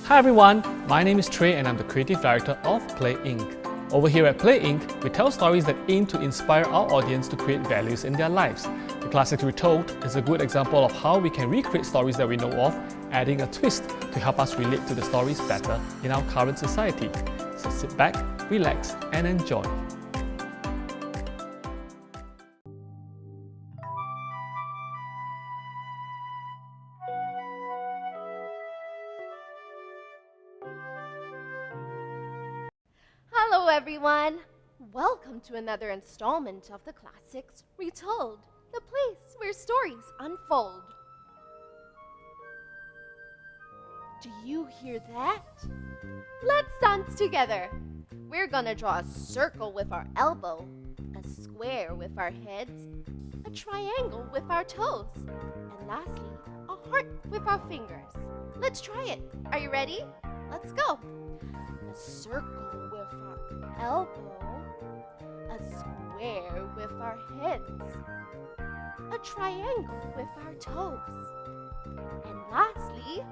Hi everyone, my name is Trey and I'm the Creative Director of Play Inc. Over here at Play Inc., we tell stories that aim to inspire our audience to create values in their lives. The Classics Retold is a good example of how we can recreate stories that we know of, adding a twist to help us relate to the stories better in our current society. So sit back, relax and enjoy. Hello everyone! Welcome to another installment of the Classics Retold, the place where stories unfold. Do you hear that? Let's dance together. We're gonna draw a circle with our elbow, a square with our heads, a triangle with our toes, and lastly, a heart with our fingers. Let's try it. Are you ready? Let's go. A circle with our elbow, a square with our heads, a triangle with our toes, and lastly,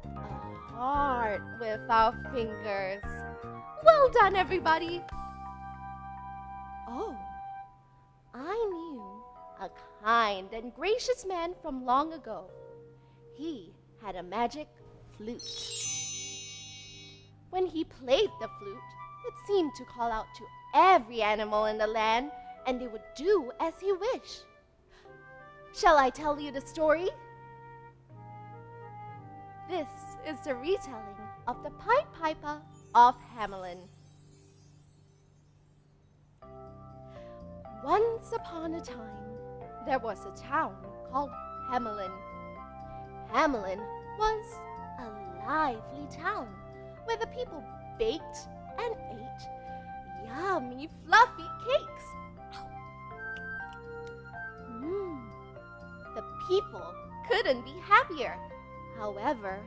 a heart with our fingers. Well done, everybody! Oh, I knew a kind and gracious man from long ago. He had a magic flute. When he played the flute, it seemed to call out to every animal in the land, and they would do as he wished. Shall I tell you the story? This is the retelling of the Pied Piper of Hamelin. Once upon a time, there was a town called Hamelin. Hamelin was a lively town where the people baked and ate yummy, fluffy cakes. The people couldn't be happier. However,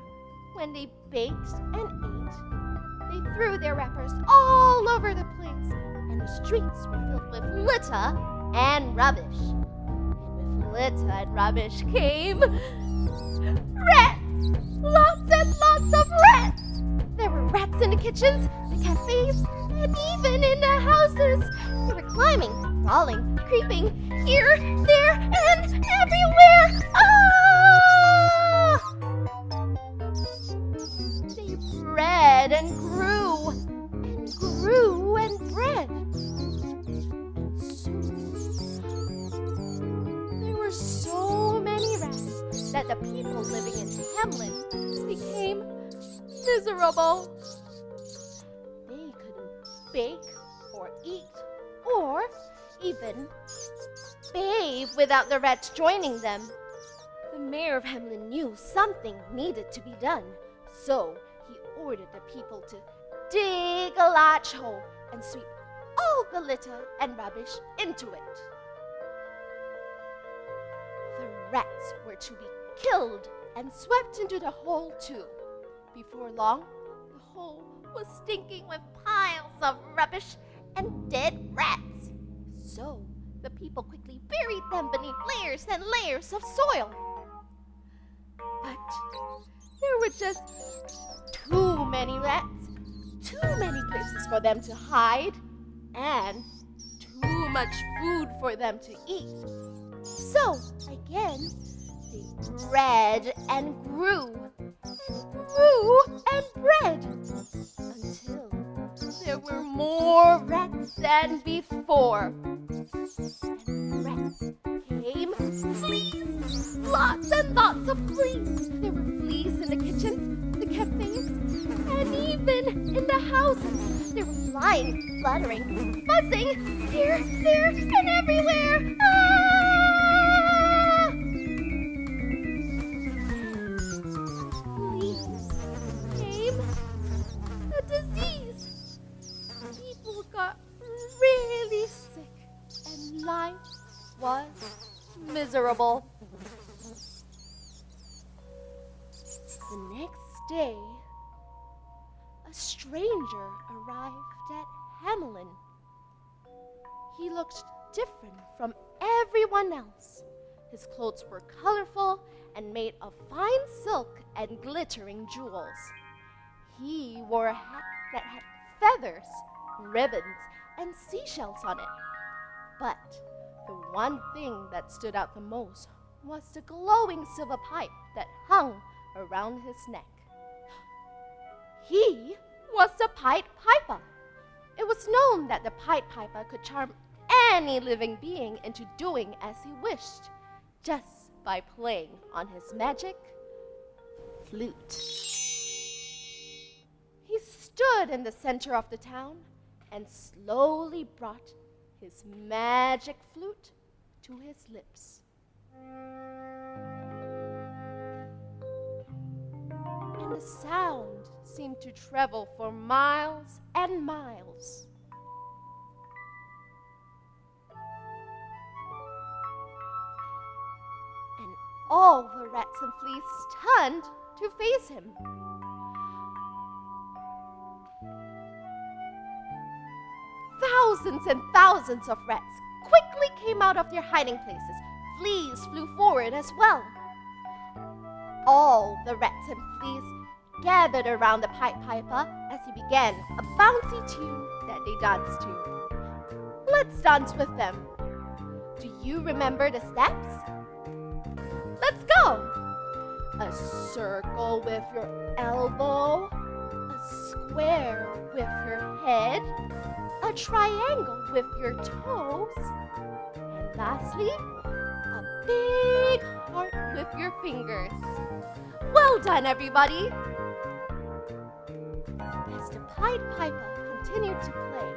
when they baked and ate, they threw their wrappers all over the place, and the streets were filled with litter and rubbish. And with litter and rubbish came rats! Lots and lots of rats! There were rats in the kitchens, the cafes, and even in the houses. They were climbing, crawling, creeping, here, there, and everywhere. Ah! They bred and grew, and grew and bred. And soon, there were so many rats that the people living in Hamelin became miserable. They couldn't bake or eat or even bathe without the rats joining them. The mayor of Hamelin knew something needed to be done, so he ordered the people to dig a large hole and sweep all the litter and rubbish into it. The rats were to be killed and swept into the hole too. Before long, the hole was stinking with piles of rubbish and dead rats. So the people quickly buried them beneath layers and layers of soil. But there were just too many rats, too many places for them to hide, and too much food for them to eat. So again, they bred and grew and bred until there were more rats than before. And rats came fleas, lots and lots of fleas. There were fleas in the kitchens, the cafes, and even in the houses. They were flying, fluttering, buzzing here, there, and everywhere. Ah! Disease. People got really sick and life was miserable. The next day, a stranger arrived at Hamelin. He looked different from everyone else. His clothes were colorful and made of fine silk and glittering jewels. He wore a hat that had feathers, ribbons, and seashells on it. But the one thing that stood out the most was the glowing silver pipe that hung around his neck. He was the Pied Piper. It was known that the Pied Piper could charm any living being into doing as he wished, just by playing on his magic flute. He stood in the center of the town and slowly brought his magic flute to his lips. And the sound seemed to travel for miles and miles. And all the rats and fleas turned to face him. Thousands and thousands of rats quickly came out of their hiding places. Fleas flew forward as well. All the rats and fleas gathered around the Pied Piper as he began a bouncy tune that they danced to. Let's dance with them. Do you remember the steps? Let's go! A circle with your elbow, a square with your head, a triangle with your toes, and lastly, a big heart with your fingers. Well done, everybody! As the Pied Piper continued to play,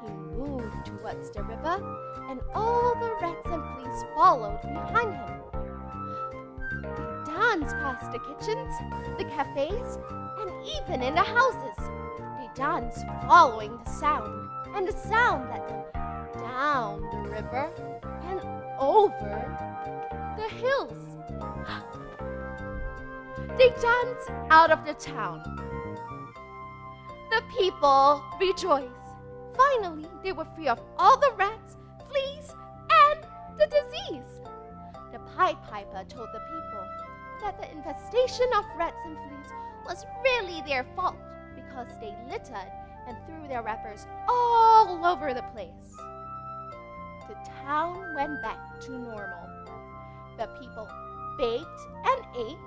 he moved towards the river, and all the rats and fleas followed behind him. They danced past the kitchens, the cafes, and even in the houses. They danced following the sound, and the sound led them down the river and over the hills. They danced out of the town. The people rejoiced. Finally, they were free of all the rats, fleas, and the disease. The Pied Piper told the people that the infestation of rats and fleas was really their fault because they littered and threw their wrappers all over the place. The town went back to normal. The people baked and ate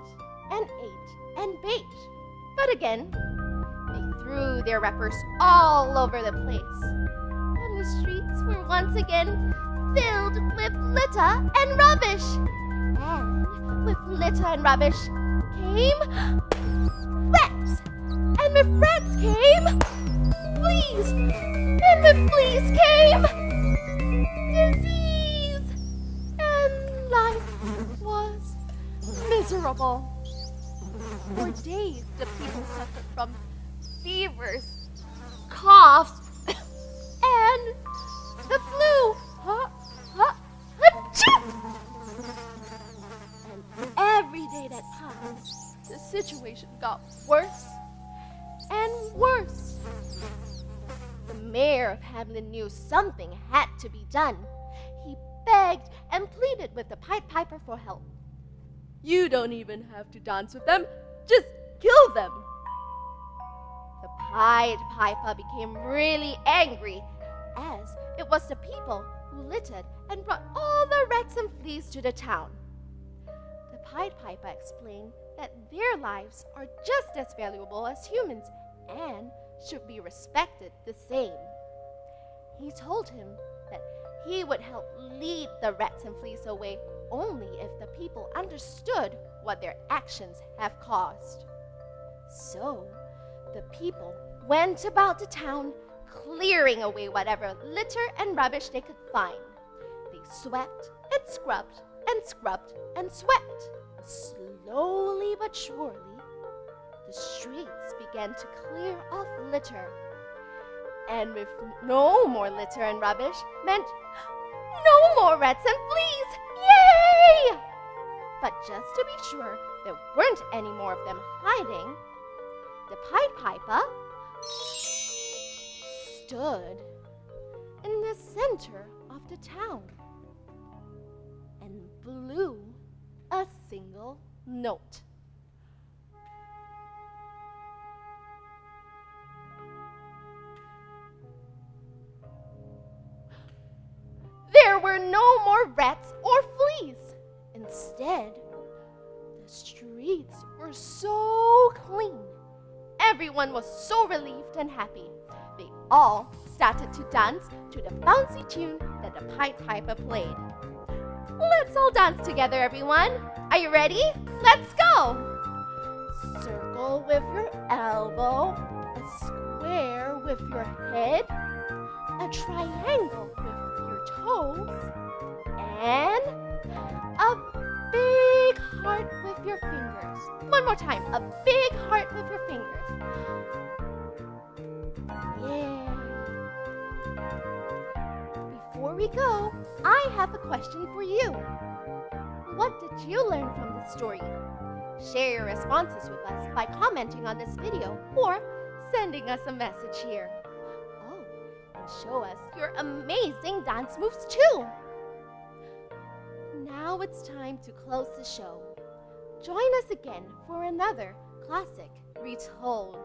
and ate and baked. But again, they threw their wrappers all over the place. And the streets were once again filled with litter and rubbish. And with litter and rubbish came rats. And with rats came fleas. And with fleas came disease. And life was miserable. For days, the people suffered from fevers, coughs, and the flu. And every day that passed, the situation got worse and worse. The mayor of Hamelin knew something had to be done. He begged and pleaded with the Pied Piper for help. You don't even have to dance with them, just kill them. The Pied Piper became really angry, as it was the people who littered and brought all the rats and fleas to the town. The Pied Piper explained that their lives are just as valuable as humans and should be respected the same. He told him that he would help lead the rats and fleas away only if the people understood what their actions have caused. So, the people went about the town, clearing away whatever litter and rubbish they could find. They swept and scrubbed and scrubbed and swept. Slowly but surely, the streets began to clear of litter. And with no more litter and rubbish meant no more rats and fleas! Yay! But just to be sure there weren't any more of them hiding, the Pied Piper stood in the center of the town and blew a single note. were no more rats or fleas. Instead, the streets were so clean. Everyone was so relieved and happy. They all started to dance to the bouncy tune that the Pied Piper played. Let's all dance together, everyone. Are you ready? Let's go! Circle with your elbow, a square with your head, a triangle with your toes, and a big heart with your fingers. One more time, a big heart with your fingers. Yeah. Before we go, I have a question for you. What did you learn from the story? Share your responses with us by commenting on this video or sending us a message here. Oh, and show us your amazing dance moves too. Now it's time to close the show. Join us again for another classic retold.